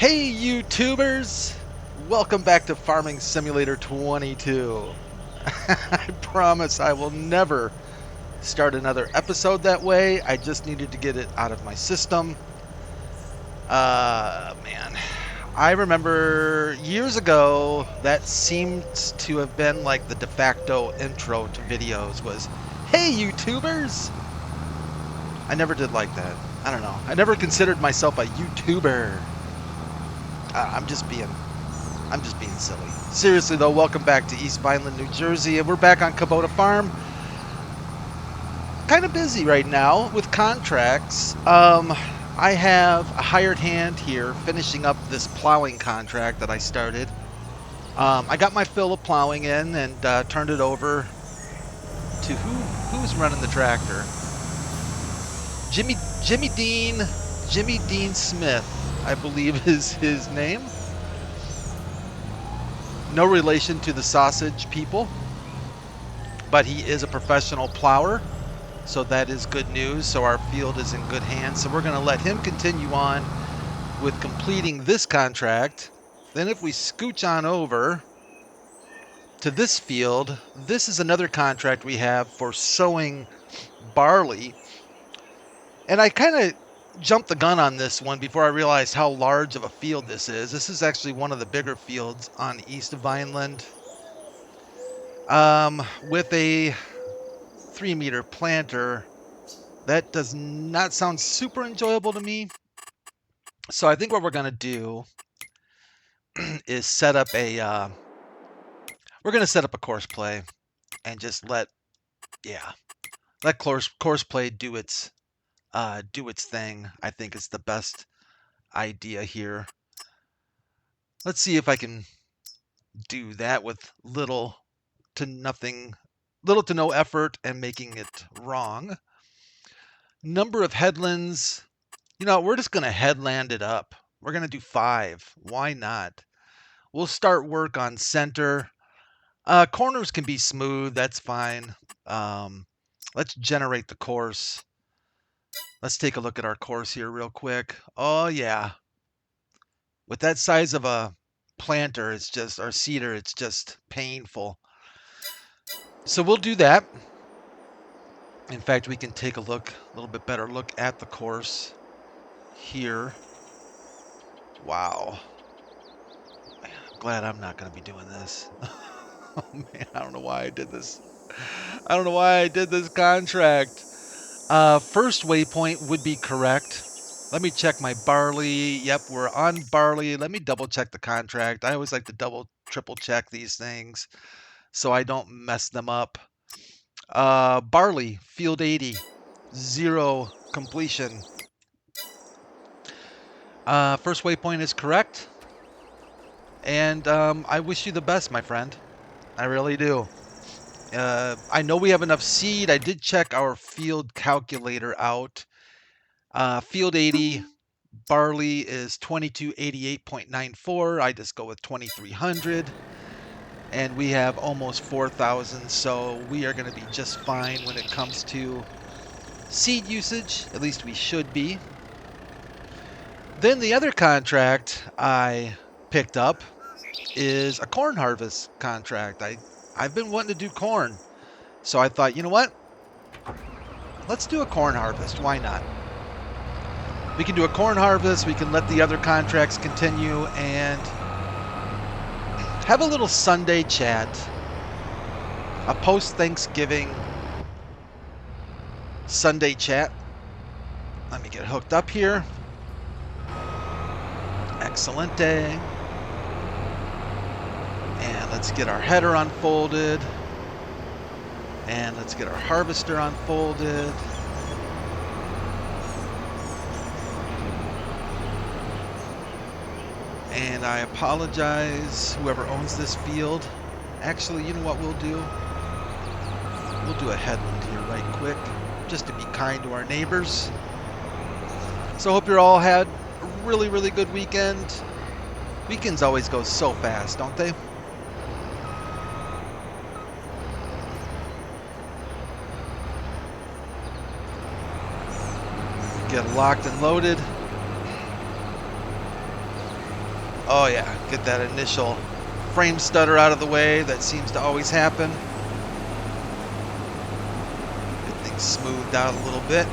Hey YouTubers! Welcome back to Farming Simulator 22. I promise I will never start another episode that way. I just needed to get it out of my system. Man. I remember years ago that seemed to have been like the de facto intro to videos was, hey YouTubers! I never did like that. I don't know. I never considered myself a YouTuber. I'm just being silly. Seriously though, welcome back to East Vineland, New Jersey, and we're back on Kubota Farm. Kind of busy right now with contracts. I have a hired hand here finishing up this plowing contract that I started. I got my fill of plowing in and turned it over to who's running the tractor? Jimmy Dean Smith, I believe is his name. No relation to the sausage people, but he is a professional plower, so that is good news. So our field is in good hands. So we're going to let him continue on with completing this contract. Then if we scooch on over to this field, this is another contract we have for sowing barley. And I kind of jumped the gun on this one before I realized how large of a field this is. This is actually one of the bigger fields on east of Vineland. With a 3-meter planter, that does not sound super enjoyable to me. So I think what we're going to do is set up a, we're going to set up a course play and just let course play do its thing. I think it's the best idea here. Let's see if I can do that with little to no effort and making it wrong. Number of headlands, we're just going to headland it up. We're going to do 5. Why not? We'll start work on center. Corners can be smooth. That's fine. Let's generate the course. Let's take a look at our course here real quick. Oh, yeah. With that size of a planter, or seeder, it's just painful. So we'll do that. In fact, we can take a little bit better look at the course here. Wow. I'm glad I'm not going to be doing this. Oh man, I don't know why I did this. I don't know why I did this contract. First waypoint would be correct. Let me check my barley. Yep, we're on barley. Let me double check the contract. I always like to triple check these things so I don't mess them up. Barley, field 80, 0 completion. First waypoint is correct. And I wish you the best, my friend. I really do. I know we have enough seed. I did check our field calculator out. Field 80, barley is 2288.94. I just go with 2300. And we have almost 4,000, so we are going to be just fine when it comes to seed usage. At least we should be. Then the other contract I picked up is a corn harvest contract. I've been wanting to do corn. So I thought, you know what? Let's do a corn harvest. Why not? We can do a corn harvest. We can let the other contracts continue and have a little Sunday chat. A post-Thanksgiving Sunday chat. Let me get hooked up here. Excellent day. And let's get our header unfolded. And let's get our harvester unfolded. And I apologize, whoever owns this field. Actually, you know what we'll do? We'll do a headland here right quick, just to be kind to our neighbors. So I hope you all had a really, really good weekend. Weekends always go so fast, don't they? Get locked and loaded. Oh yeah, get that initial frame stutter out of the way. That seems to always happen. Get things smoothed out a little bit.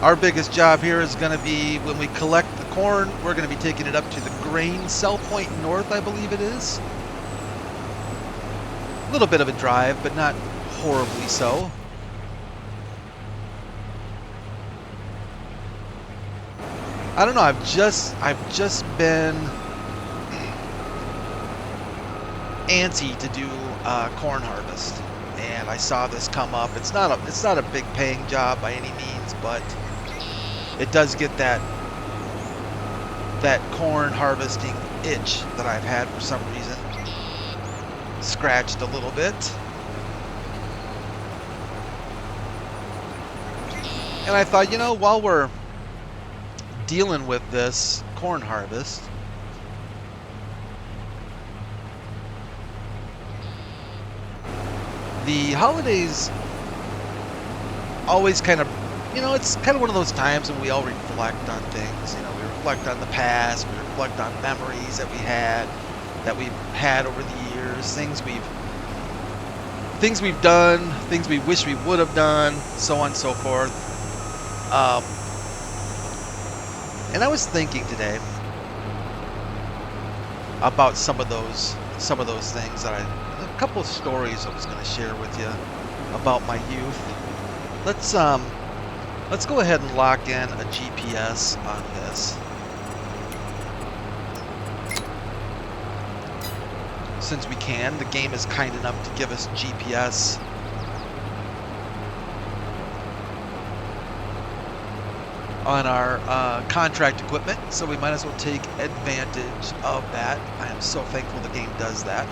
Our biggest job here is going to be when we collect the corn, we're going to be taking it up to the grain cell point north, I believe it is. A little bit of a drive, but not horribly so. I don't know, I've just been antsy to do corn harvest, and I saw this come up. It's not a big paying job by any means, but it does get that corn harvesting itch that I've had for some reason scratched a little bit. And I thought, you know, while we're dealing with this corn harvest, the holidays always kind of, you know, it's kind of one of those times when we all reflect on things. You know, we reflect on the past, we reflect on memories that we've had over the years, things we've done, things we wish we would have done, so on and so forth. And I was thinking today about some of those things that a couple of stories I was going to share with you about my youth. Let's go ahead and lock in a GPS on this. Since we can, the game is kind enough to give us GPS. On our contract equipment, so we might as well take advantage of that. I am so thankful the game does that.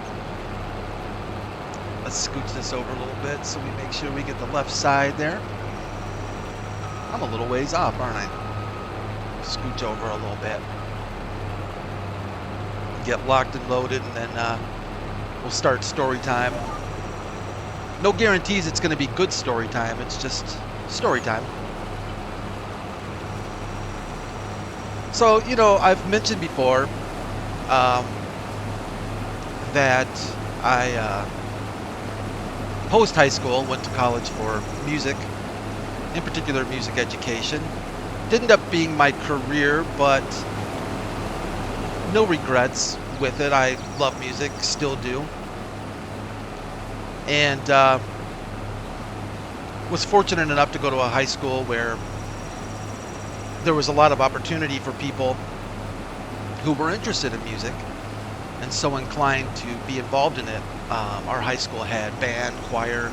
Let's scooch this over a little bit so we make sure we get the left side there. I'm a little ways off, aren't I? Scooch over a little bit. Get locked and loaded, and then we'll start story time. No guarantees it's going to be good story time, it's just story time. So, you know, I've mentioned before that I, post high school, went to college for music, in particular music education. Didn't end up being my career, but no regrets with it. I love music, still do. And was fortunate enough to go to a high school where there was a lot of opportunity for people who were interested in music and so inclined to be involved in it. Our high school had band, choir.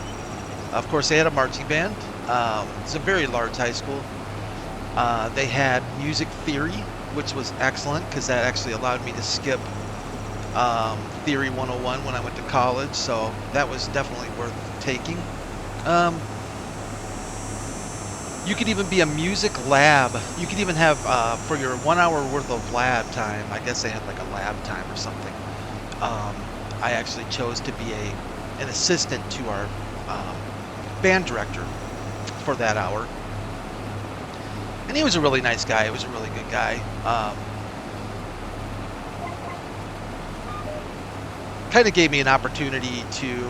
Of course, they had a marching band. It's a very large high school. They had music theory, which was excellent because that actually allowed me to skip Theory 101 when I went to college, so that was definitely worth taking. You could even be a music lab. You could even have, for your 1 hour worth of lab time, I guess they had like a lab time or something. I actually chose to be an assistant to our band director for that hour. And he was a really nice guy. He was a really good guy. Kind of gave me an opportunity to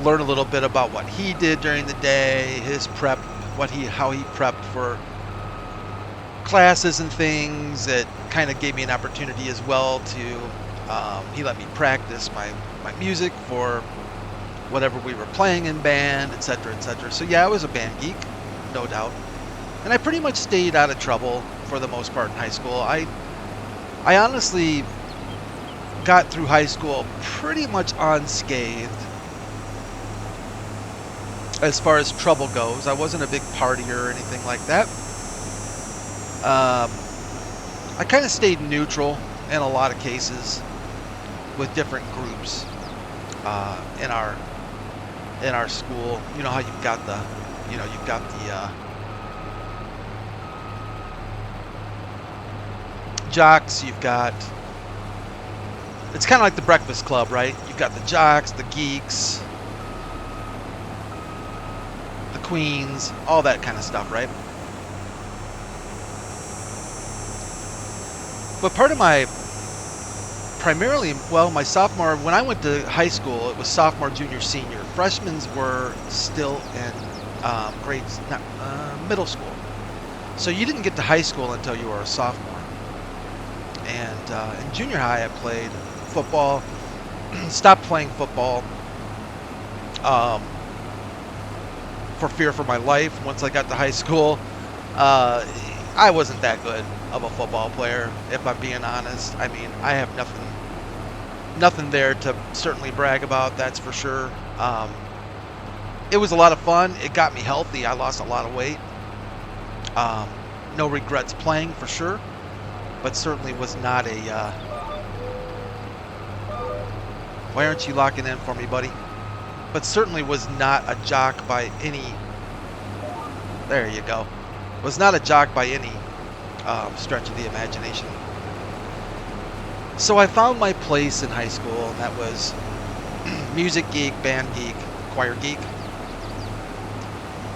learn a little bit about what he did during the day, his prep, how he prepped for classes and things. It kind of gave me an opportunity as well to, he let me practice my music for whatever we were playing in band, etc., etc. So yeah, I was a band geek, no doubt. And I pretty much stayed out of trouble for the most part in high school. I honestly got through high school pretty much unscathed as far as trouble goes. I wasn't a big partier or anything like that. I kind of stayed neutral in a lot of cases with different groups in our school. You know how you've got the jocks, you've got, it's kind of like the Breakfast Club, right? You've got the jocks, the geeks, the queens, all that kind of stuff, right? But part of my primarily, well, my sophomore, when I went to high school, it was sophomore, junior, senior. Freshmen were still in grades, not, middle school. So you didn't get to high school until you were a sophomore. And in junior high, I played football, stopped playing football for fear for my life. Once I got to high school, I wasn't that good of a football player, if I'm being honest. I mean, I have nothing there to certainly brag about, that's for sure. It was a lot of fun. It got me healthy. I lost a lot of weight. No regrets playing, for sure, but certainly was not a... Why aren't you locking in for me, buddy? But certainly was not a jock by any... There you go. Was not a jock by any stretch of the imagination. So I found my place in high school, and that was music geek, band geek, choir geek.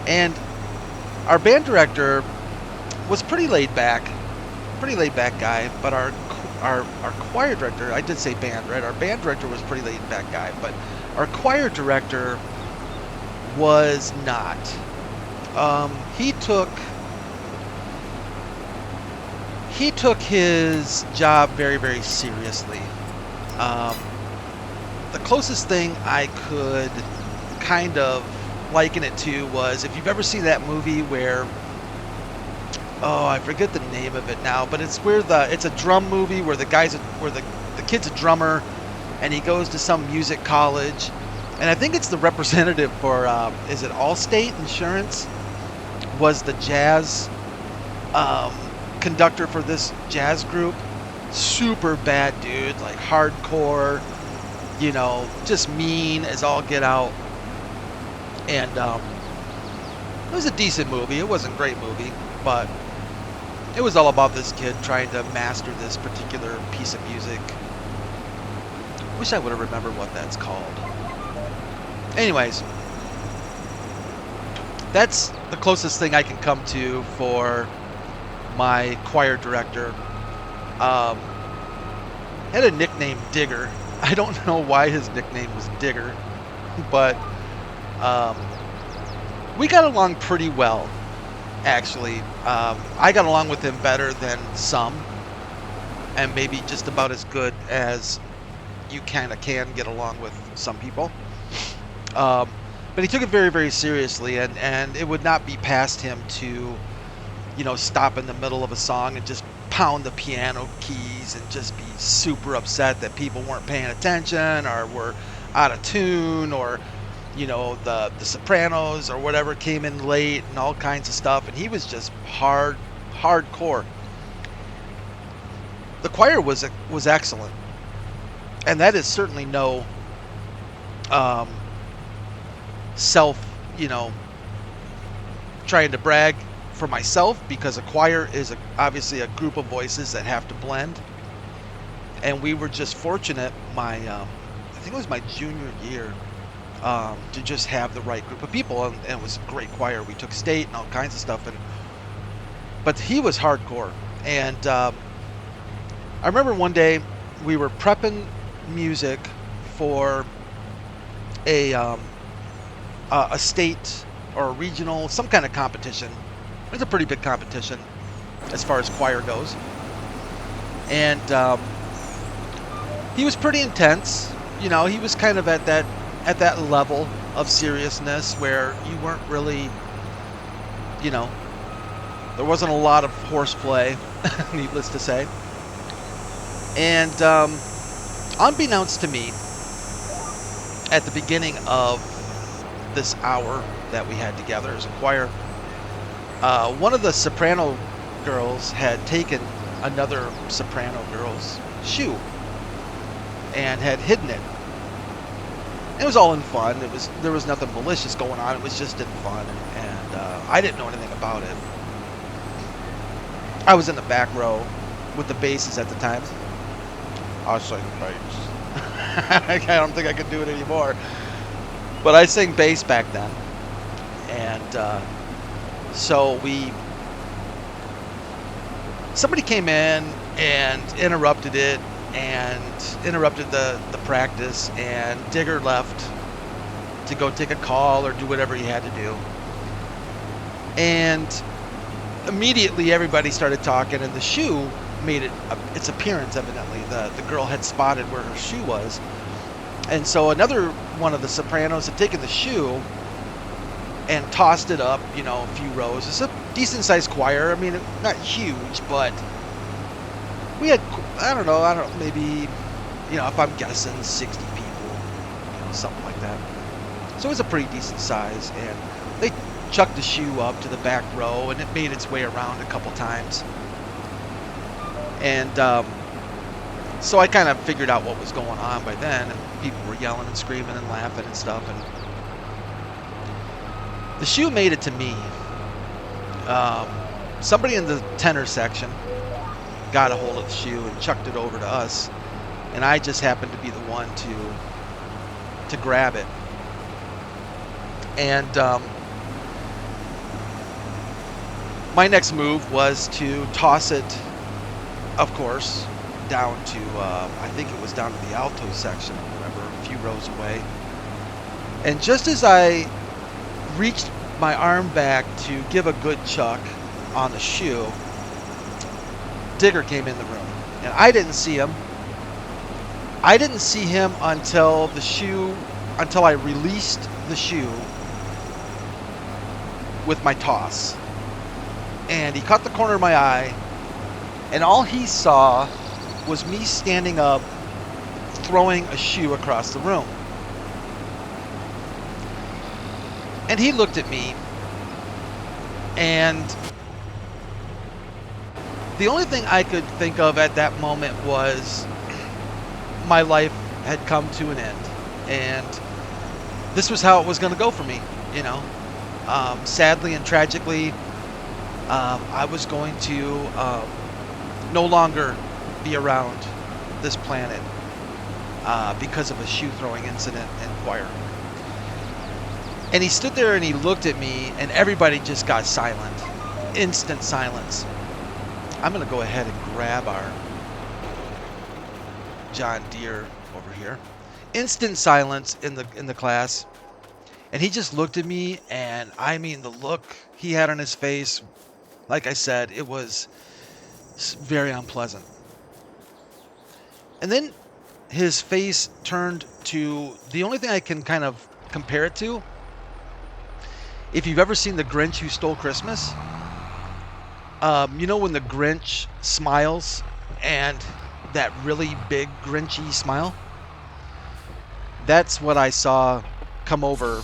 And our band director was pretty laid back guy, but our choir director, I did say band, right? Our band director was pretty laid back guy, but our choir director was not. He took his job very, very seriously. The closest thing I could kind of liken it to was, if you've ever seen that movie where, oh, I forget the name of it now, but it's where it's a drum movie where the kid's a drummer, and he goes to some music college, and I think it's the representative for is it Allstate Insurance, was the jazz conductor for this jazz group. Super bad dude, like hardcore, you know, just mean as all get out. And it was a decent movie. It wasn't a great movie, but it was all about this kid trying to master this particular piece of music. Wish I would have remembered what that's called. Anyways, that's the closest thing I can come to for my choir director. Had a nickname, Digger. I don't know why his nickname was Digger, but we got along pretty well, actually. I got along with him better than some, and maybe just about as good as you kind of can get along with some people. But he took it very, very seriously, and it would not be past him to, you know, stop in the middle of a song and just pound the piano keys and just be super upset that people weren't paying attention or were out of tune, or, you know, the sopranos or whatever came in late and all kinds of stuff. And he was just hardcore. The choir was excellent, and that is certainly no self, you know, trying to brag for myself, because a choir is obviously a group of voices that have to blend, and we were just fortunate I think it was my junior year, to just have the right group of people, and it was a great choir. We took state and all kinds of stuff, but he was hardcore. And I remember one day we were prepping music for a state or a regional, some kind of competition. It was a pretty big competition as far as choir goes. And he was pretty intense. You know, he was kind of at that level of seriousness where you weren't really, you know, there wasn't a lot of horseplay, needless to say. And unbeknownst to me, at the beginning of this hour that we had together as a choir, one of the soprano girls had taken another soprano girl's shoe and had hidden it. It was all in fun. There was nothing malicious going on. It was just in fun, and I didn't know anything about it. I was in the back row with the basses at the time. I sang bass. I don't think I could do it anymore, but I sang bass back then, and so we somebody came in and interrupted it and interrupted the practice, and Digger left to go take a call or do whatever he had to do. And immediately everybody started talking, and the shoe made its appearance, evidently. The girl had spotted where her shoe was. And so another one of the sopranos had taken the shoe and tossed it up, you know, a few rows. It's a decent-sized choir. I mean, not huge, but we had, I don't know, maybe, you know, if I'm guessing, 60 people, you know, something like that. So it was a pretty decent size, and they chucked the shoe up to the back row, and it made its way around a couple times. And so I kind of figured out what was going on by then, and people were yelling and screaming and laughing and stuff, and the shoe made it to me. Somebody in the tenor section got a hold of the shoe and chucked it over to us, and I just happened to be the one to grab it. And my next move was to toss it, of course, down to, I think it was down to the alto section, remember, a few rows away. And just as I reached my arm back to give a good chuck on the shoe, Digger came in the room, and I didn't see him. I didn't see him until I released the shoe with my toss. And he caught the corner of my eye, and all he saw was me standing up, throwing a shoe across the room. And he looked at me, and the only thing I could think of at that moment was my life had come to an end, and this was how it was going to go for me, you know. Sadly and tragically, I was going to no longer be around this planet because of a shoe throwing incident in choir. And he stood there and he looked at me, and everybody just got silent. Instant silence. I'm going to go ahead and grab our John Deere over here. Instant silence in the class. And he just looked at me, and I mean, the look he had on his face, like I said, it was very unpleasant. And then his face turned to the only thing I can kind of compare it to. If you've ever seen The Grinch Who Stole Christmas, you know when the Grinch smiles, and that really big Grinchy smile? That's what I saw come over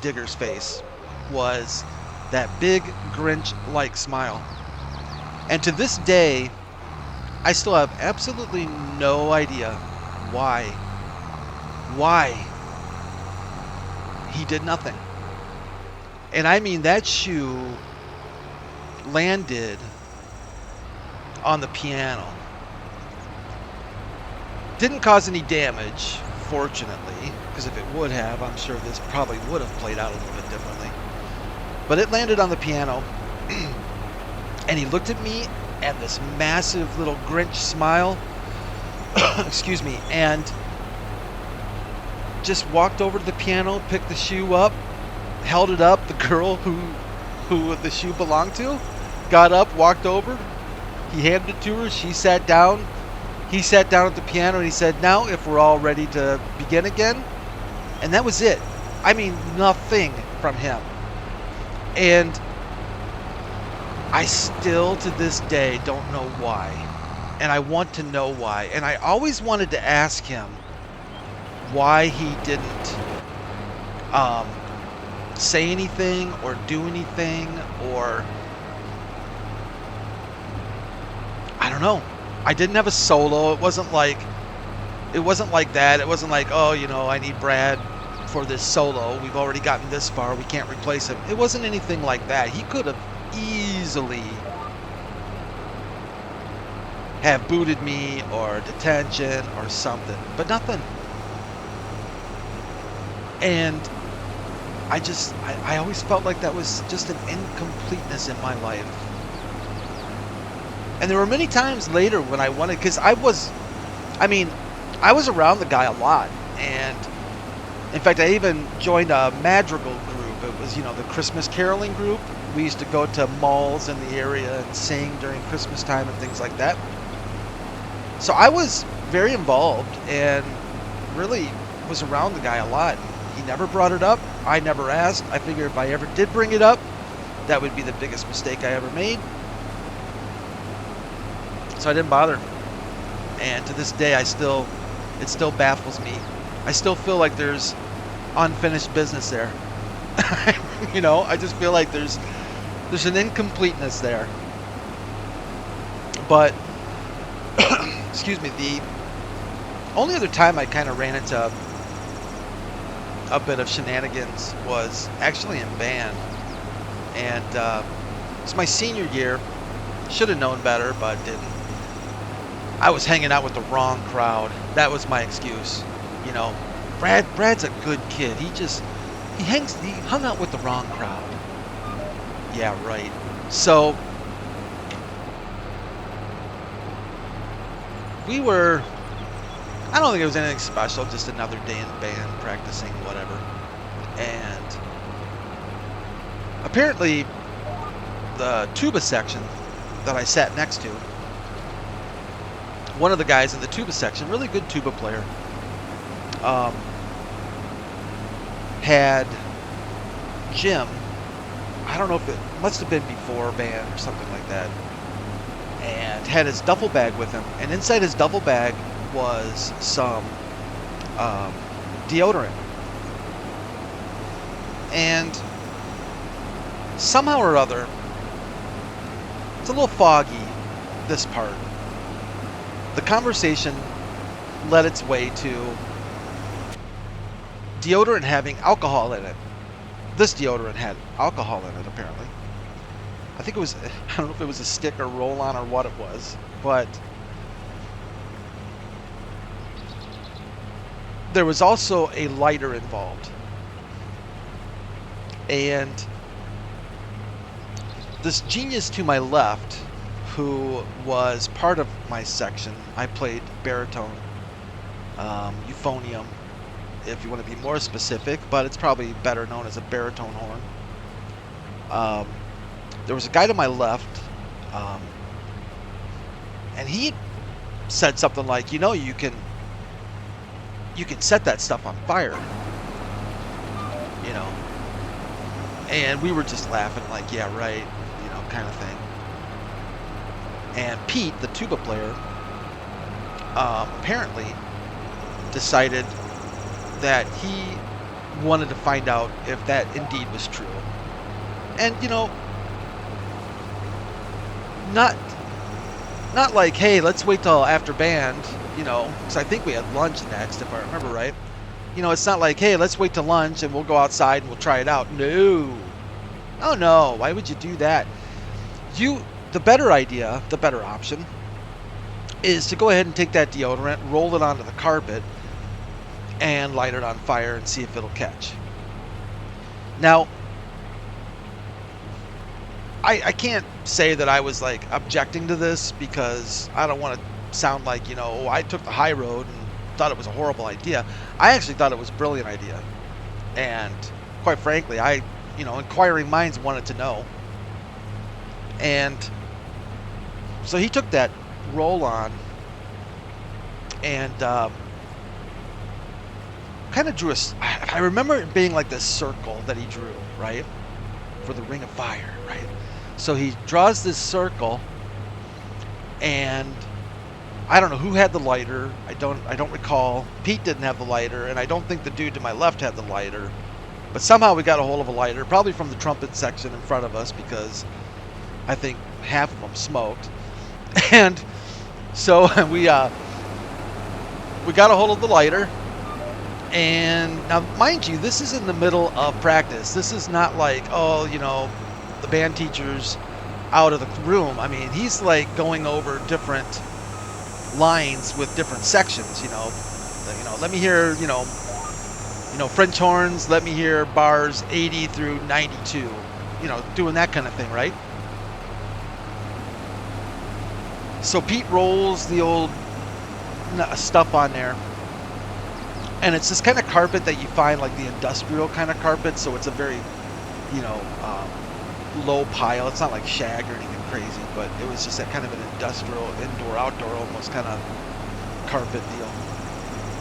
Digger's face, was that big Grinch-like smile. And to this day, I still have absolutely no idea why he did nothing. And I mean, that shoe landed on the piano. Didn't cause any damage, fortunately, because if it would have, I'm sure this probably would have played out a little bit differently. But it landed on the piano, and he looked at me, and this massive little Grinch smile, excuse me, and just walked over to the piano, picked the shoe up, held it up. The girl who the shoe belonged to got up, walked over. He handed it to her. She sat down. He sat down at the piano, and he said, "Now, if we're all ready to begin again." And that was it. I mean, nothing from him. And I still, to this day, don't know why. And I want to know why. And I always wanted to ask him why he didn't say anything or do anything, or I don't know. I didn't have a solo. It wasn't like that. It wasn't like, oh, you know, I need Brad for this solo. We've already gotten this far. We can't replace him. It wasn't anything like that. He could have easily have booted me or detention or something, but nothing. And I always felt like that was just an incompleteness in my life. And there were many times later when I wanted, because I was around the guy a lot. And in fact, I even joined a Madrigal group. It was, the Christmas caroling group. We used to go to malls in the area and sing during Christmas time and things like that. So I was very involved and really was around the guy a lot. He never brought it up. I never asked. I figured if I ever did bring it up, that would be the biggest mistake I ever made. So I didn't bother. And to this day, it still baffles me. I still feel like there's unfinished business there. I just feel like there's an incompleteness there. But excuse me, the only other time I kind of ran into a bit of shenanigans was actually in band. And it's my senior year. Should have known better, but didn't. I was hanging out with the wrong crowd. That was my excuse. Brad's a good kid. He hung out with the wrong crowd. Yeah, right. So we were, I don't think it was anything special, just another day in band, practicing, whatever. And apparently the tuba section that I sat next to, one of the guys in the tuba section, really good tuba player, had Jim, I don't know if it must have been before band or something like that, and had his duffel bag with him, and inside his duffel bag was some deodorant. And somehow or other, it's a little foggy, this part. The conversation led its way to deodorant having alcohol in it. This deodorant had alcohol in it, apparently. I think it was, I don't know if it was a stick or roll-on or what it was, but there was also a lighter involved. And this genius to my left, who was part of my section, I played baritone, euphonium, if you want to be more specific, but it's probably better known as a baritone horn. There was a guy to my left, and he said something like, you can set that stuff on fire, and we were just laughing like, yeah, right, kind of thing. And Pete, the tuba player, apparently decided that he wanted to find out if that indeed was true. And, not like, hey, let's wait till after band, because I think we had lunch next, if I remember right. It's not like, hey, let's wait till lunch and we'll go outside and we'll try it out. No. Oh, no. Why would you do that? The better idea, the better option, is to go ahead and take that deodorant, roll it onto the carpet, and light it on fire and see if it'll catch. Now, I can't say that I was like objecting to this, because I don't want to sound like, I took the high road and thought it was a horrible idea. I actually thought it was a brilliant idea. And quite frankly, inquiring minds wanted to know. And so he took that roll on and kind of drew I remember it being like this circle that he drew, right? For the ring of fire, right? So he draws this circle, and I don't know who had the lighter. I don't recall. Pete didn't have the lighter, and I don't think the dude to my left had the lighter. But somehow we got a hold of a lighter, probably from the trumpet section in front of us, because I think half of them smoked. And so we got a hold of the lighter. And now, mind you, this is in the middle of practice. This is not like, the band teacher's out of the room. I mean, he's like going over different lines with different sections, let me hear, French horns, let me hear bars 80 through 92, doing that kind of thing, right? So Pete rolls the old stuff on there, and it's this kind of carpet that you find like the industrial kind of carpet. So it's a very, you know, low pile. It's not like shag or anything crazy, but it was just that kind of an industrial, indoor, outdoor almost kind of carpet deal.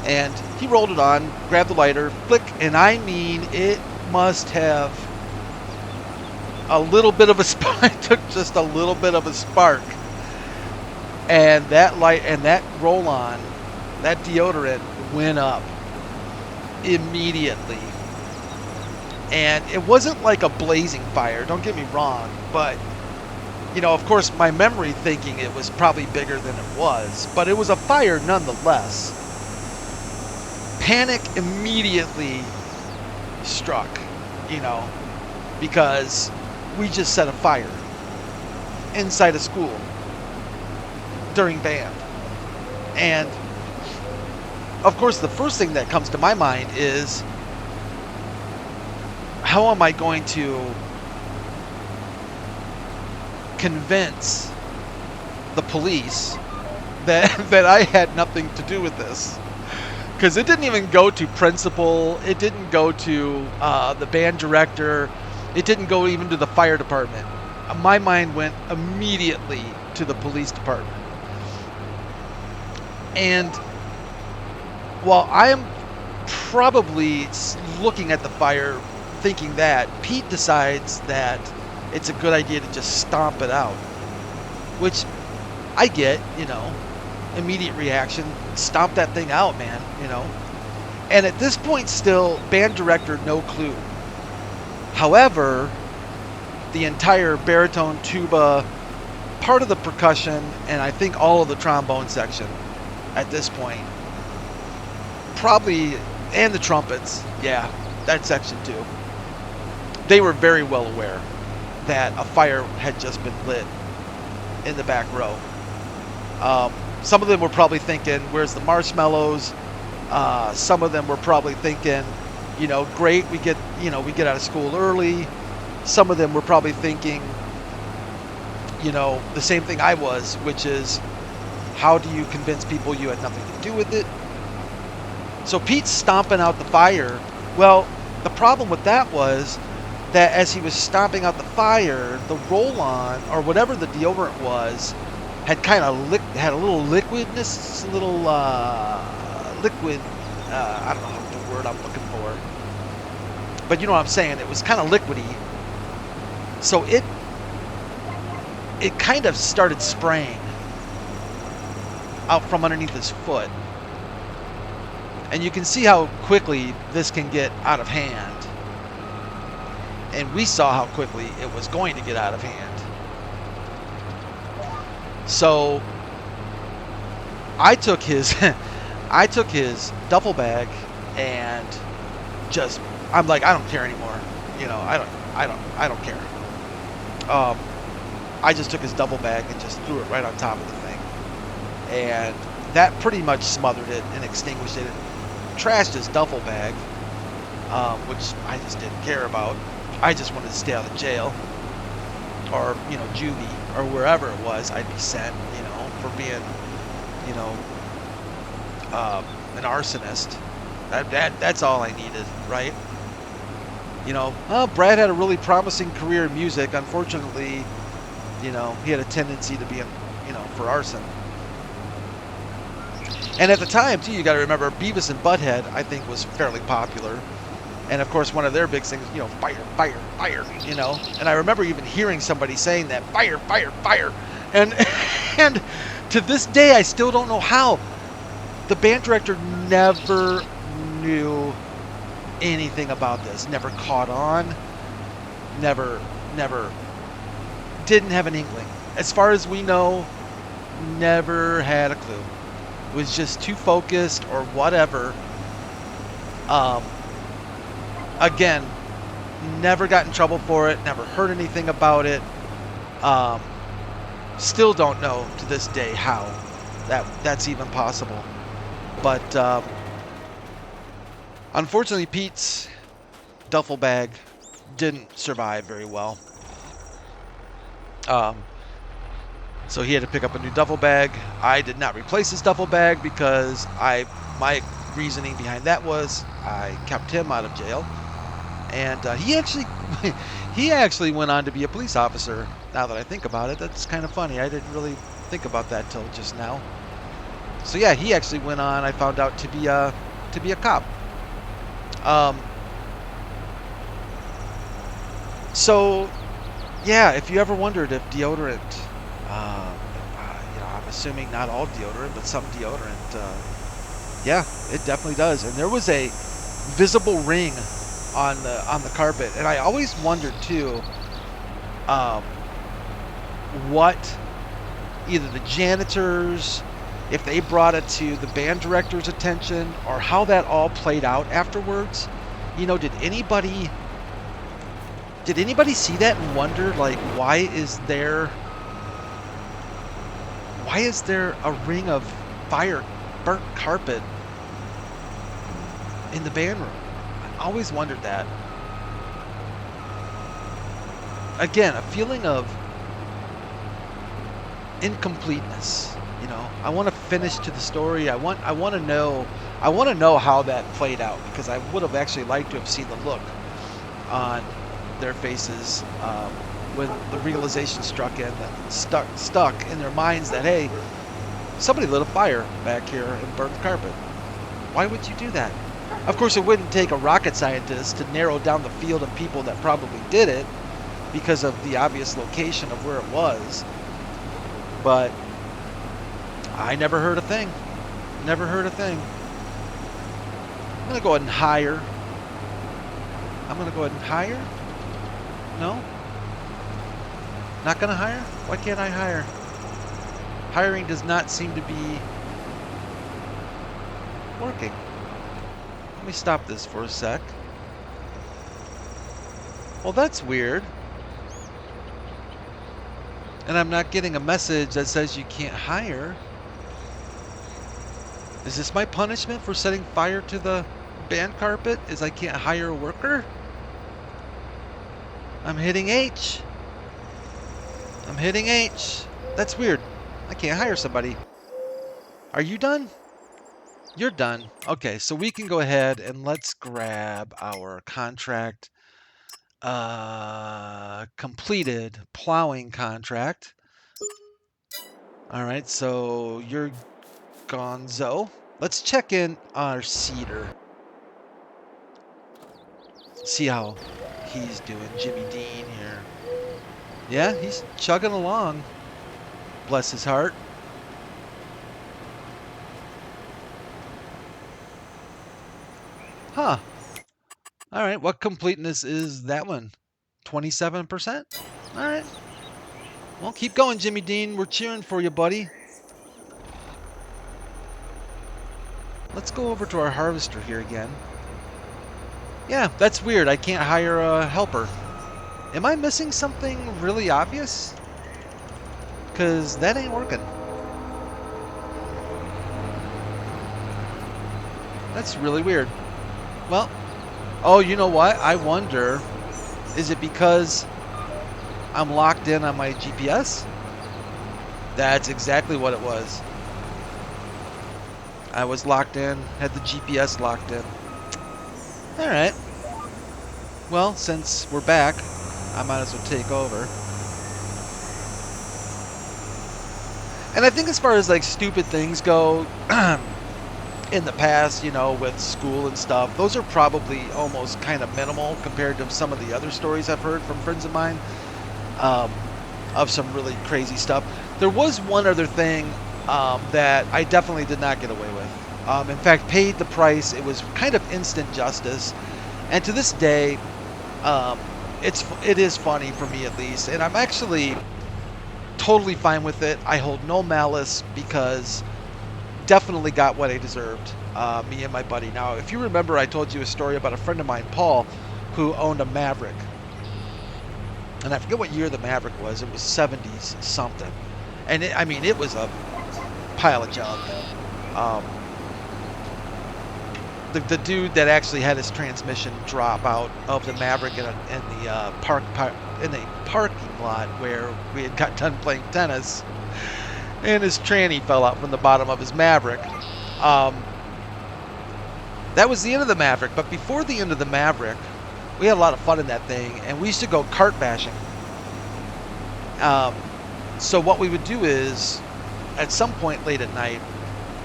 And he rolled it on, grabbed the lighter, flick, and I mean, it must have a little bit of a spark. It took just a little bit of a spark. And that light and that roll-on, that deodorant went up immediately. And it wasn't like a blazing fire, don't get me wrong, but, you know, of course, my memory thinking it was probably bigger than it was, but it was a fire nonetheless. Panic immediately struck, you know, because we just set a fire inside a school during band. And of course, the first thing that comes to my mind is, how am I going to convince the police that I had nothing to do with this? Because it didn't even go to principal, it didn't go to the band director, it didn't go even to the fire department. My mind went immediately to the police department. And while I am probably looking at the fire thinking that, Pete decides that it's a good idea to just stomp it out. Which I get, you know, immediate reaction, stomp that thing out, man, you know. And at this point still, band director, no clue. However, the entire baritone, tuba, part of the percussion, and I think all of the trombone section at this point, probably, and the trumpets, yeah, that section too, they were very well aware that a fire had just been lit in the back row. Some of them were probably thinking, where's the marshmallows? Some of them were probably thinking, you know, great, we get out of school early. Some of them were probably thinking, you know, the same thing I was, which is, how do you convince people you had nothing to do with it? So Pete's stomping out the fire. Well, the problem with that was that as he was stomping out the fire, the roll-on, or whatever the deodorant was, had kind of had a little liquidness, a little liquid, I don't know the word I'm looking for, but you know what I'm saying, it was kind of liquidy. So it kind of started spraying out from underneath his foot. And you can see how quickly this can get out of hand. And we saw how quickly it was going to get out of hand. So I took his duffel bag and just, I'm like, I don't care anymore. You know, I don't care. I just took his duffel bag and just threw it right on top of the thing. And that pretty much smothered it and extinguished it. Trashed his duffel bag, which I just didn't care about. I just wanted to stay out of jail, or, you know, juvie, or wherever it was I'd be sent, you know, for being, you know, an arsonist. That's all I needed, right? You know, well, Brad had a really promising career in music. Unfortunately, you know, he had a tendency to be, you know, for arson. And at the time, too, you got to remember, Beavis and Butthead, I think, was fairly popular. And, of course, one of their big things, you know, fire, fire, fire, you know. And I remember even hearing somebody saying that, fire, fire, fire. And, and to this day, I still don't know how. The band director never knew anything about this. Never caught on. Never, didn't have an inkling. As far as we know, never had a clue. Was just too focused or whatever. Again, never got in trouble for it, never heard anything about it. Still don't know to this day how that's even possible. But unfortunately, Pete's duffel bag didn't survive very well. So he had to pick up a new duffel bag. I did not replace his duffel bag because my reasoning behind that was I kept him out of jail. And he actually went on to be a police officer. Now that I think about it, that's kind of funny. I didn't really think about that till just now. So yeah, he actually went on, I found out, to be a cop. So yeah, if you ever wondered if deodorant, I'm assuming not all deodorant, but some deodorant, yeah, it definitely does. And there was a visible ring on the carpet, and I always wondered too, what either the janitors, if they brought it to the band director's attention, or how that all played out afterwards. You know, did anybody see that and wonder, like, why is there a ring of burnt carpet in the band room? I always wondered that. Again, a feeling of incompleteness. You know, I want to finish to the story. I want to know how that played out, because I would have actually liked to have seen the look on their faces when the realization struck in, that stuck in their minds that, hey, somebody lit a fire back here and burned the carpet. Why would you do that? Of course, it wouldn't take a rocket scientist to narrow down the field of people that probably did it because of the obvious location of where it was. But I never heard a thing. Never heard a thing. I'm going to go ahead and hire. No? Not going to hire? Why can't I hire? Hiring does not seem to be working. Let me stop this for a sec. Well, that's weird. And I'm not getting a message that says you can't hire. Is this my punishment for setting fire to the band carpet? Is I can't hire a worker? I'm hitting H. That's weird. I can't hire somebody. Are you done? You're done. Okay, so we can go ahead and let's grab our contract. Completed plowing contract. All right, so you're Gonzo. Let's check in our seeder. See how he's doing. Jimmy Dean here. Yeah, he's chugging along. Bless his heart. Huh. All right, what completeness is that one? 27%? All right. Well, keep going, Jimmy Dean. We're cheering for you, buddy. Let's go over to our harvester here again. Yeah, that's weird. I can't hire a helper. Am I missing something really obvious? Because that ain't working. That's really weird. Well, oh, you know what? I wonder, is it because I'm locked in on my GPS? That's exactly what it was. I was locked in, had the GPS locked in. Alright. Well, since we're back, I might as well take over. And I think as far as like stupid things go, in the past, you know, with school and stuff, those are probably almost kind of minimal compared to some of the other stories I've heard from friends of mine, of some really crazy stuff. There was one other thing that I definitely did not get away with. In fact, paid the price. It was kind of instant justice, and to this day, it is funny for me at least, and I'm actually totally fine with it. I hold no malice because definitely got what I deserved, me and my buddy. Now, if you remember, I told you a story about a friend of mine, Paul, who owned a Maverick. And I forget what year the Maverick was. It was 70s something. And it was a pile of junk. The dude that actually had his transmission drop out of the Maverick in the parking lot where we had got done playing tennis and his tranny fell out from the bottom of his Maverick. That was the end of the Maverick, but before the end of the Maverick, we had a lot of fun in that thing, and we used to go kart bashing. So what we would do is, at some point late at night,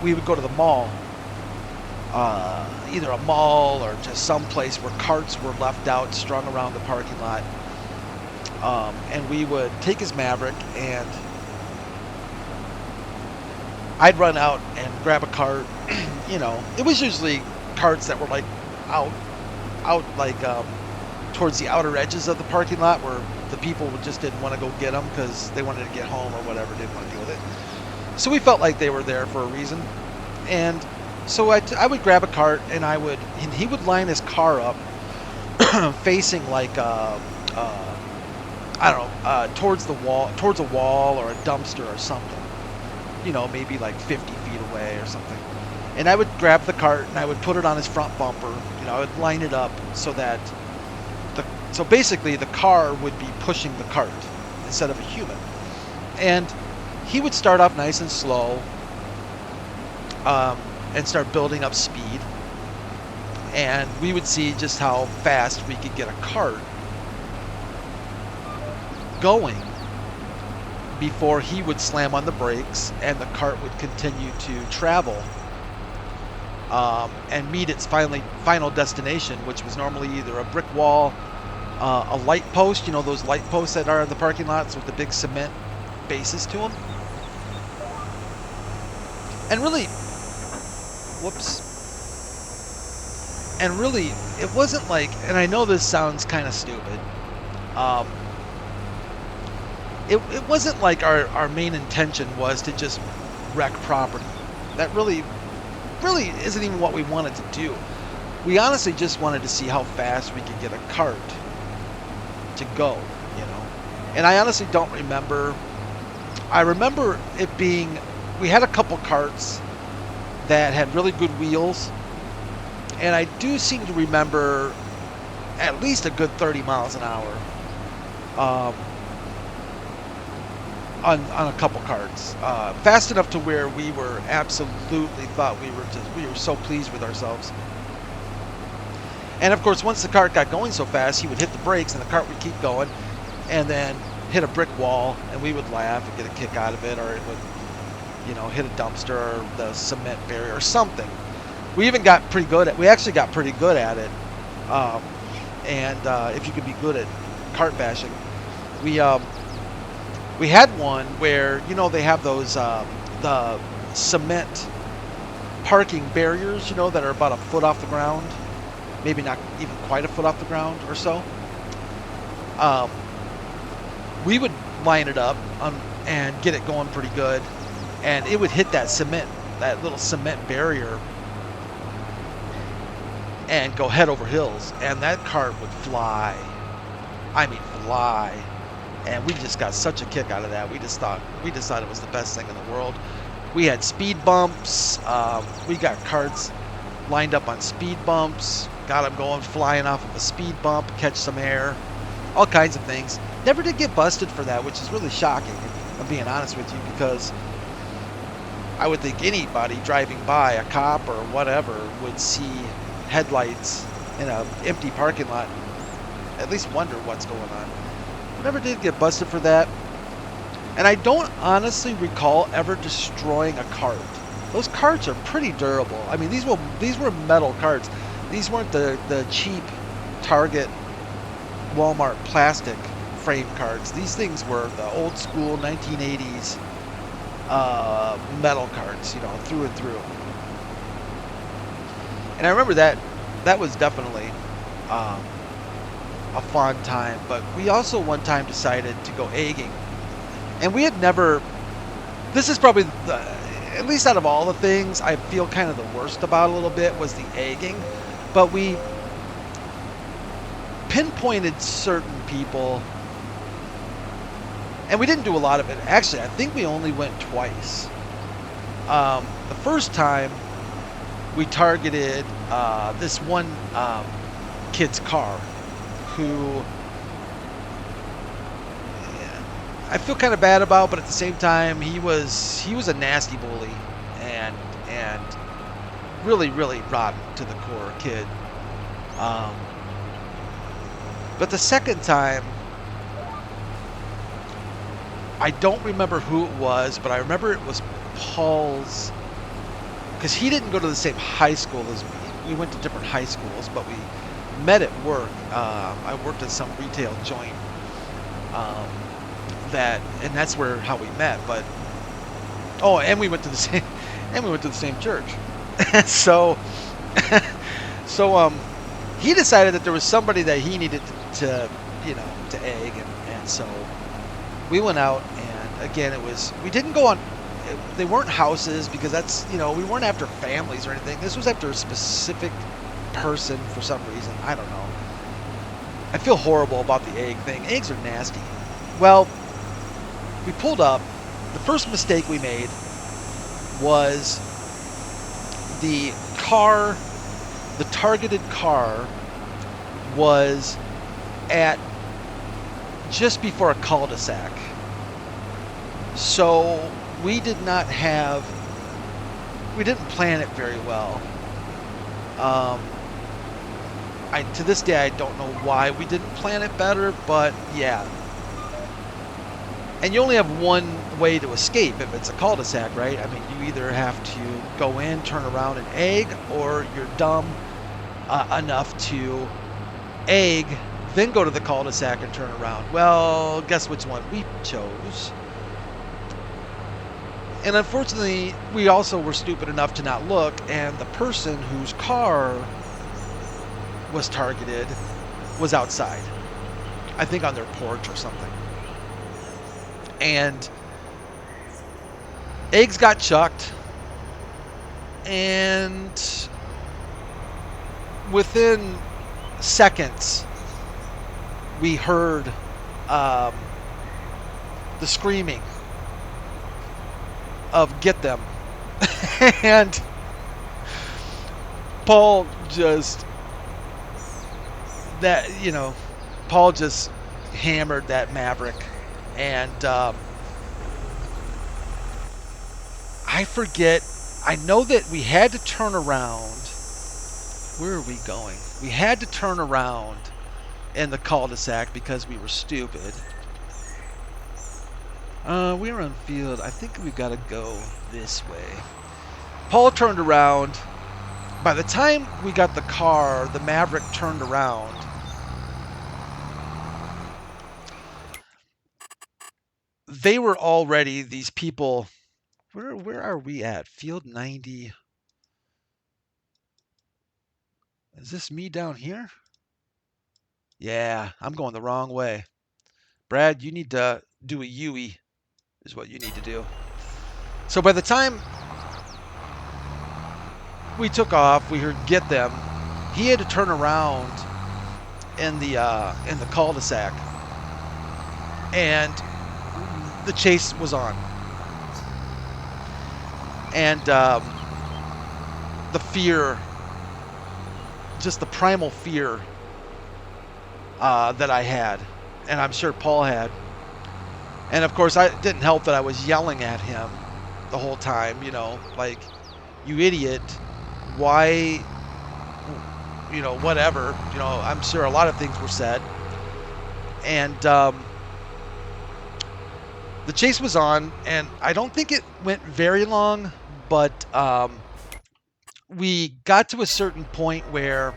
we would go to the mall, either a mall or just some place where carts were left out, strung around the parking lot. And we would take his Maverick, and I'd run out and grab a cart. You know, it was usually carts that were like out like towards the outer edges of the parking lot, where the people just didn't want to go get them because they wanted to get home or whatever, didn't want to deal with it. So we felt like they were there for a reason. And so I would grab a cart, and he would line his car up facing like I don't know, towards a wall or a dumpster or something. You know, maybe like 50 feet away or something. And I would grab the cart and I would put it on his front bumper. You know, I would line it up so that so basically the car would be pushing the cart instead of a human. And he would start off nice and slow, and start building up speed. And we would see just how fast we could get a cart going before he would slam on the brakes and the cart would continue to travel and meet its final destination, which was normally either a brick wall, a light post, you know, those light posts that are in the parking lots with the big cement bases to them. And really, and really, it wasn't like, and I know this sounds kind of stupid, it wasn't like our main intention was to just wreck property. That really isn't even what we wanted to do. We honestly just wanted to see how fast we could get a cart to go, you know. And I honestly don't remember. I remember it being, we had a couple carts that had really good wheels, and I do seem to remember at least a good 30 miles an hour on a couple carts, fast enough to where we were absolutely thought we were so pleased with ourselves. And of course, once the cart got going so fast, he would hit the brakes and the cart would keep going, and then hit a brick wall, and we would laugh and get a kick out of it, or it would, you know, hit a dumpster or the cement barrier or something. We even got pretty good at. We actually got pretty good at it. If you could be good at cart bashing, we had one where, you know, they have those the cement parking barriers, you know, that are about a foot off the ground, maybe not even quite a foot off the ground or so. We would line it up and get it going pretty good, and it would hit that little cement barrier, and go head over heels, and that cart would fly. I mean, fly. And we just got such a kick out of that. We just thought it was the best thing in the world. We had speed bumps. We got carts lined up on speed bumps. Got them going, flying off of a speed bump, catch some air, all kinds of things. Never did get busted for that, which is really shocking, if I'm being honest with you, because I would think anybody driving by, a cop or whatever, would see headlights in an empty parking lot, at least wonder what's going on. Never did get busted for that. And I don't honestly recall ever destroying a cart. Those carts are pretty durable. I mean, these were metal carts. These weren't the cheap Target, Walmart plastic frame carts. These things were the old school 1980s metal carts, you know, through and through. And I remember that was definitely a fun time. But we also one time decided to go egging, and we had never. This is probably at least out of all the things I feel kind of the worst about a little bit was the egging. But we pinpointed certain people, and we didn't do a lot of it. Actually, I think we only went twice. The first time we targeted this one kid's car, who I feel kind of bad about, but at the same time, he was a nasty bully, and really rotten to the core kid. But the second time, I don't remember who it was, but I remember it was Paul's, because he didn't go to the same high school as me. We went to different high schools, but we met at work. I worked at some retail joint, and that's how we met. But and we went to the same church. so he decided that there was somebody that he needed to egg, and so we went out, and again, we didn't go on, they weren't houses, because that's, we weren't after families or anything. This was after a specific person for some reason. I don't know. I feel horrible about the egg thing. Eggs are nasty. Well, we pulled up. The first mistake we made was the targeted car was at just before a cul-de-sac. So we didn't plan it very well. To this day, I don't know why we didn't plan it better, but yeah. And you only have one way to escape if it's a cul-de-sac, right? I mean, you either have to go in, turn around and egg, or you're dumb enough to egg, then go to the cul-de-sac and turn around. Well, guess which one we chose. And unfortunately, we also were stupid enough to not look, and the person whose car was targeted was outside. I think on their porch or something. And eggs got chucked, and within seconds, we heard the screaming of "get them," and Paul just hammered that Maverick, and I forget. I know that we had to turn around. Where are we going? We had to turn around in the cul-de-sac because we were stupid. We were on field. I think we've got to go this way. Paul turned around. By the time we got the car, the Maverick turned around. They were already, these people, where are we at? Field 90. Is this me down here? Yeah, I'm going the wrong way. Brad, you need to do a UE, is what you need to do. So by the time we took off, we heard "get them." He had to turn around in the cul-de-sac, and the chase was on. And the fear, just the primal fear that I had, and I'm sure Paul had. And of course, it didn't help that I was yelling at him the whole time, like, "You idiot, why, whatever." I'm sure a lot of things were said. And the chase was on, and I don't think it went very long, but we got to a certain point where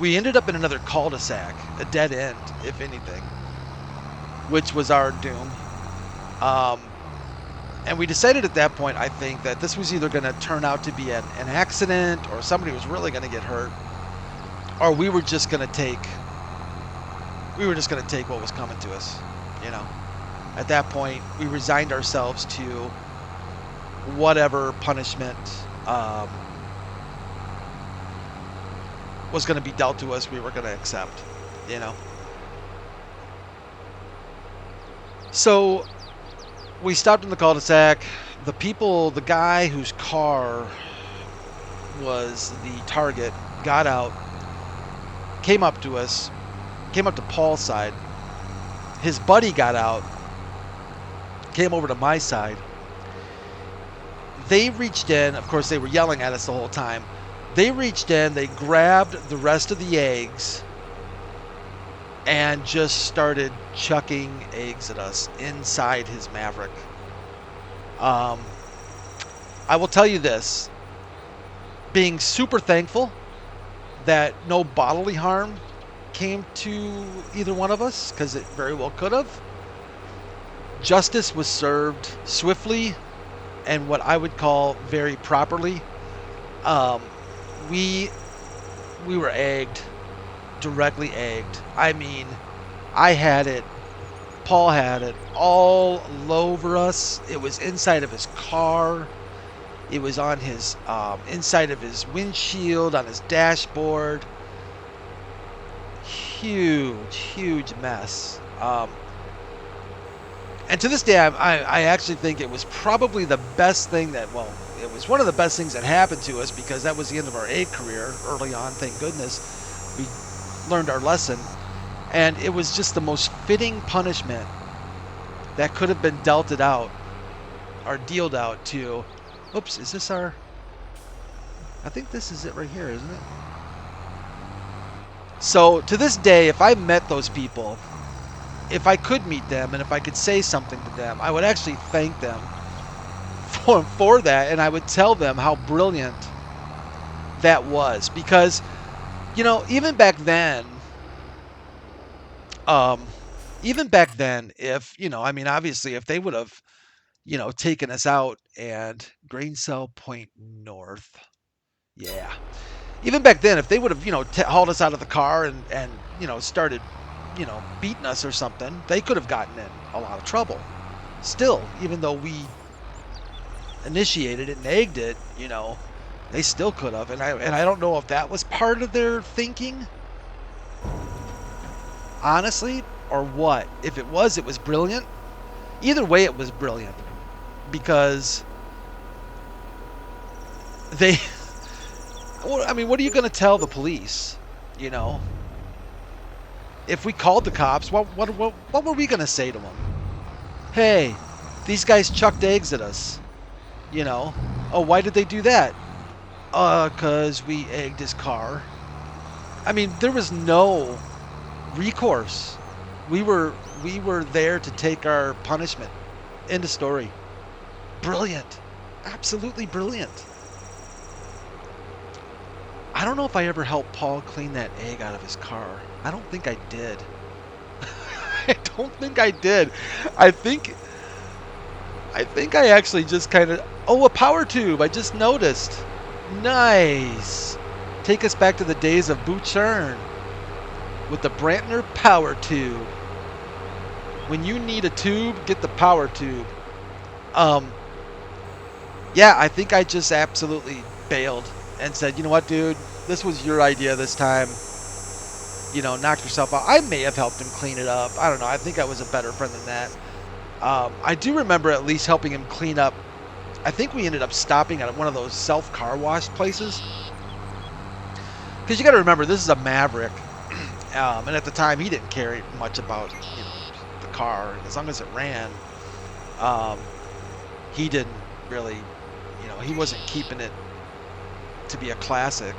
we ended up in another cul-de-sac, a dead end, if anything, which was our doom. And we decided at that point, I think, that this was either going to turn out to be an accident, or somebody was really going to get hurt, or we were just going to take what was coming to us. At that point, we resigned ourselves to whatever punishment was going to be dealt to us. We were going to accept. So we stopped in the cul-de-sac. The guy whose car was the target, got out, came up to us, came up to Paul's side, his buddy got out, came over to my side. They reached in. Of course, they were yelling at us the whole time. They reached in, they grabbed the rest of the eggs, and just started chucking eggs at us inside his Maverick. I will tell you this, being super thankful that no bodily harm came to either one of us, because it very well could have. Justice was served swiftly and what I would call very properly. We were egged, directly egged. I mean, I had it, Paul had it all over us. It was inside of his car. It was on his inside of his windshield, on his dashboard. Huge mess. And to this day, I actually think it was probably the best thing that, well, it was one of the best things that happened to us, because that was the end of our egg career early on, thank goodness. We learned our lesson. And it was just the most fitting punishment that could have been dealt out or dealed out to. Oops, is this our... I think this is it right here, isn't it? So to this day, if I met those people, if I could meet them and if I could say something to them, I would actually thank them for that, and I would tell them how brilliant that was. Because, you know, even back then, if, you know, I mean, obviously, if they would have, you know, taken us out and grain cell point north, yeah. Even back then, if they would have, you know, hauled us out of the car and you know, started, you know, beating us or something, they could have gotten in a lot of trouble. Still, even though we initiated it and egged it, you know, they still could have. And I don't know if that was part of their thinking, honestly, or what. If it was brilliant. Either way, it was brilliant, because they... I mean, what are you going to tell the police, you know? If we called the cops, what were we going to say to them? Hey, these guys chucked eggs at us, you know? Oh, why did they do that? 'Cause we egged his car. I mean, there was no recourse. We were there to take our punishment. End of story. Brilliant. Absolutely brilliant. I don't know if I ever helped Paul clean that egg out of his car. I don't think I did. I don't think I did. I think I actually just kind of... Oh, a power tube. I just noticed. Nice. Take us back to the days of Buchern with the Brantner power tube. When you need a tube, get the power tube. Yeah, I think I just absolutely bailed and said, you know what, dude, this was your idea this time. You know, knock yourself out. I may have helped him clean it up. I don't know. I think I was a better friend than that. I do remember at least helping him clean up. I think we ended up stopping at one of those self-car wash places. Because you got to remember, this is a Maverick. And at the time, he didn't care much about, you know, the car. As long as it ran, he didn't really, you know, he wasn't keeping it to be a classic.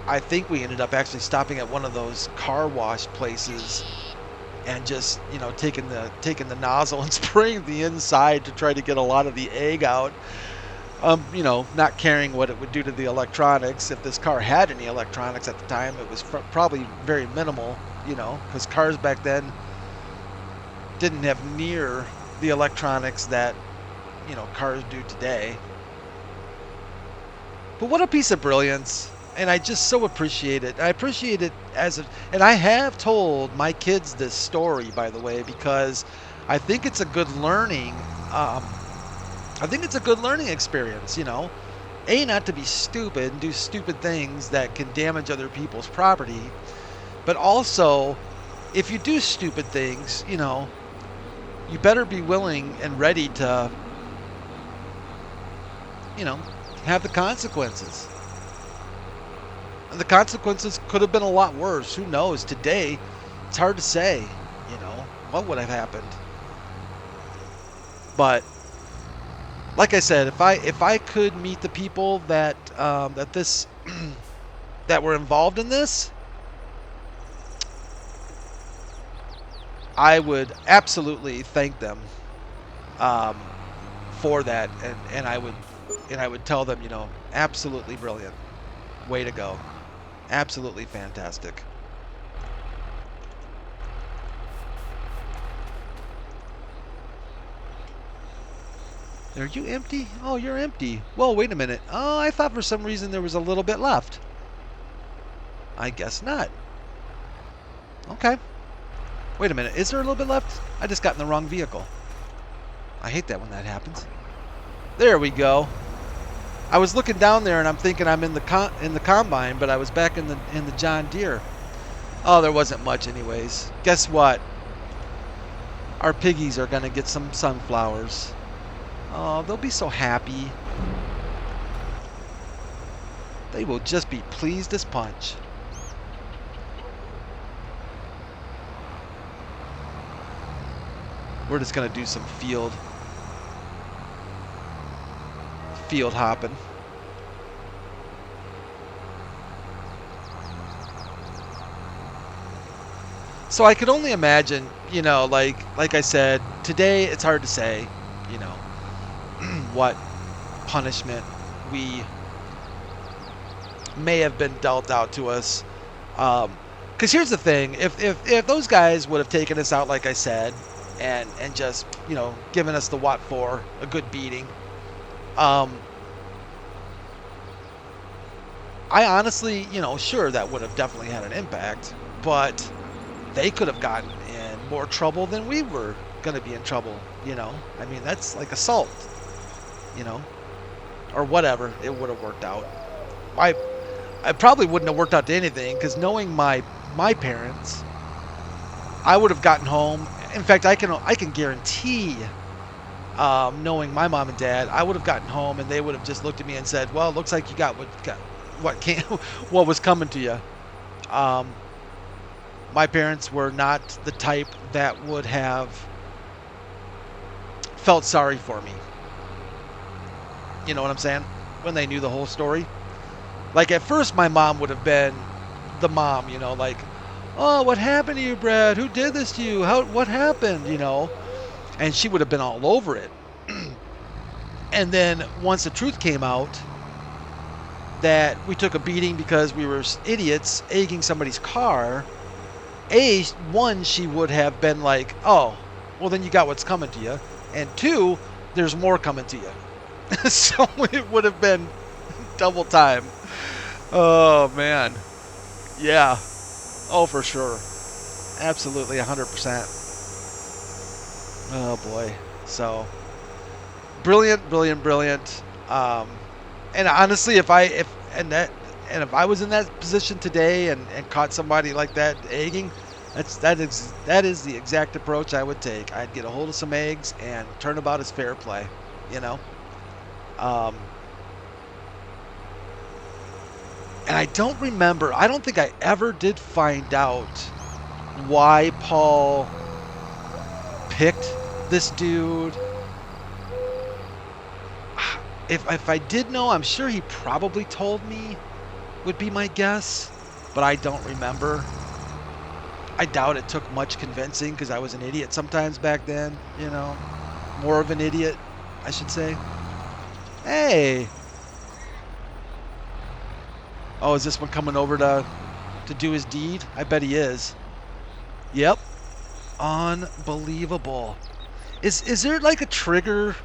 I think we ended up actually stopping at one of those car wash places and just, you know, taking the nozzle and spraying the inside to try to get a lot of the egg out. You know, not caring what it would do to the electronics. If this car had any electronics at the time, it was probably very minimal, you know, because cars back then didn't have near the electronics that, you know, cars do today. But what a piece of brilliance. And I just so appreciate it. I appreciate it and I have told my kids this story, by the way, because I think it's a good learning, I think it's a good learning experience, you know. Not to be stupid and do stupid things that can damage other people's property, but also, if you do stupid things, you know, you better be willing and ready to, you know, have the consequences. And the consequences could have been a lot worse. Who knows? Today, It's hard to say, what would have happened. But like I said, if I could meet the people that that were involved in this, I would absolutely thank them um, for that, and I would tell them, absolutely brilliant, way to go, absolutely fantastic. Are you empty? Oh, you're empty. Well, wait a minute. Oh, I thought for some reason there was a little bit left. I guess not. Okay. Wait a minute. Is there a little bit left? I just got in the wrong vehicle. I hate that when that happens. There we go. I was looking down there and I'm thinking I'm in the combine, but I was back in the John Deere. Oh, there wasn't much anyways. Guess what? Our piggies are gonna get some sunflowers. Oh, they'll be so happy. They will just be pleased as punch. We're just gonna do some field hopping. So I could only imagine, like I said, today it's hard to say, what punishment we may have been dealt out to us. Because here's the thing: if those guys would have taken us out, like I said, and just given us the Watt 4 a good beating, I honestly, sure, that would have definitely had an impact, but they could have gotten in more trouble than we were going to be in trouble, I mean, that's like assault, or whatever. It would have worked out. I probably wouldn't have worked out to anything, because knowing my parents, I would have gotten home. In fact, I can guarantee, knowing my mom and dad, I would have gotten home and they would have just looked at me and said, "Well, it looks like you got what was coming to you." My parents were not the type that would have felt sorry for me. You know what I'm saying? When they knew the whole story. Like, at first, my mom would have been the mom, like, "Oh, what happened to you, Brad? Who did this to you? What happened?" And she would have been all over it. And then once the truth came out that we took a beating because we were idiots egging somebody's car, one, she would have been like, "Oh, well, then you got what's coming to you." And two, there's more coming to you. So it would have been double time. Oh, man. Yeah. Oh, for sure. Absolutely, 100%. Oh, boy. So, brilliant, brilliant, brilliant. And honestly, if I was in that position today and caught somebody like that egging, that is the exact approach I would take. I'd get a hold of some eggs and turnabout is fair play, And I don't think I ever did find out why Paul picked this dude. If I did know, I'm sure he probably told me, would be my guess, but I don't remember. I doubt it took much convincing because I was an idiot sometimes back then, more of an idiot, I should say. Hey. Oh, is this one coming over to do his deed? I bet he is. Yep. Unbelievable. Is there like a trigger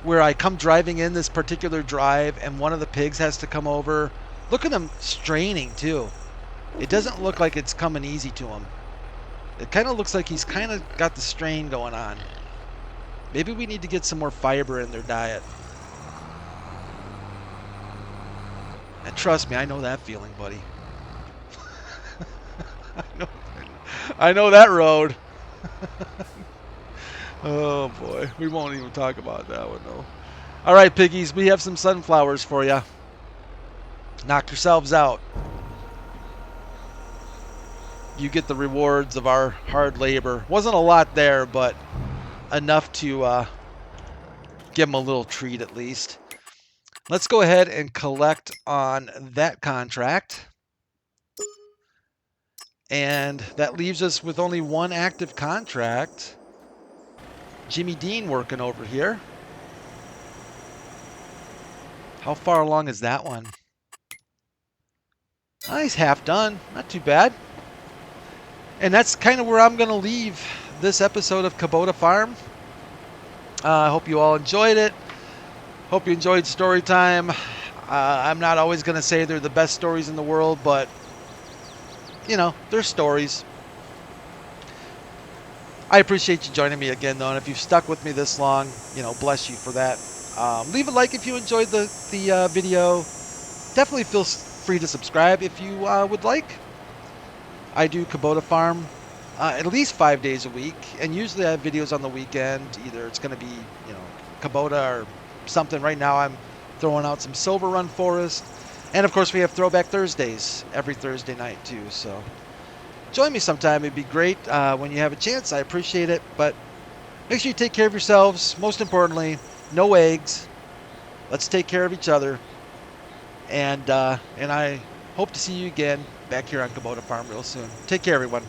where I come driving in this particular drive and one of the pigs has to come over? Look at him straining too. It doesn't look like it's coming easy to him. It kind of looks like he's kind of got the strain going on. Maybe we need to get some more fiber in their diet. And trust me, I know that feeling, buddy. I know that road. Oh, boy. We won't even talk about that one, though. All right, piggies, we have some sunflowers for you. Knock yourselves out. you get the rewards of our hard labor. Wasn't a lot there, but enough to give them a little treat at least. Let's go ahead and collect on that contract. And that leaves us with only one active contract. Jimmy Dean working over here. How far along is that one? Oh, he's half done. Not too bad. And that's kind of where I'm going to leave this episode of Kubota Farm. I hope you all enjoyed it. Hope you enjoyed story time. I'm not always going to say they're the best stories in the world, but, you know, they're stories. I appreciate you joining me again, though, and if you've stuck with me this long, you know, bless you for that. Leave a like if you enjoyed the video. Definitely feel free to subscribe if you would like. I do Kubota Farm at least 5 days a week, and usually I have videos on the weekend. Either it's going to be, you know, Kubota or something. Right now I'm throwing out some Silver Run Forest, and of course we have Throwback Thursdays every Thursday night too. So join me sometime. It'd be great when you have a chance. I appreciate it, but make sure you take care of yourselves. Most importantly, no eggs. Let's take care of each other, and I hope to see you again back here on Kubota Farm real soon. Take care, everyone.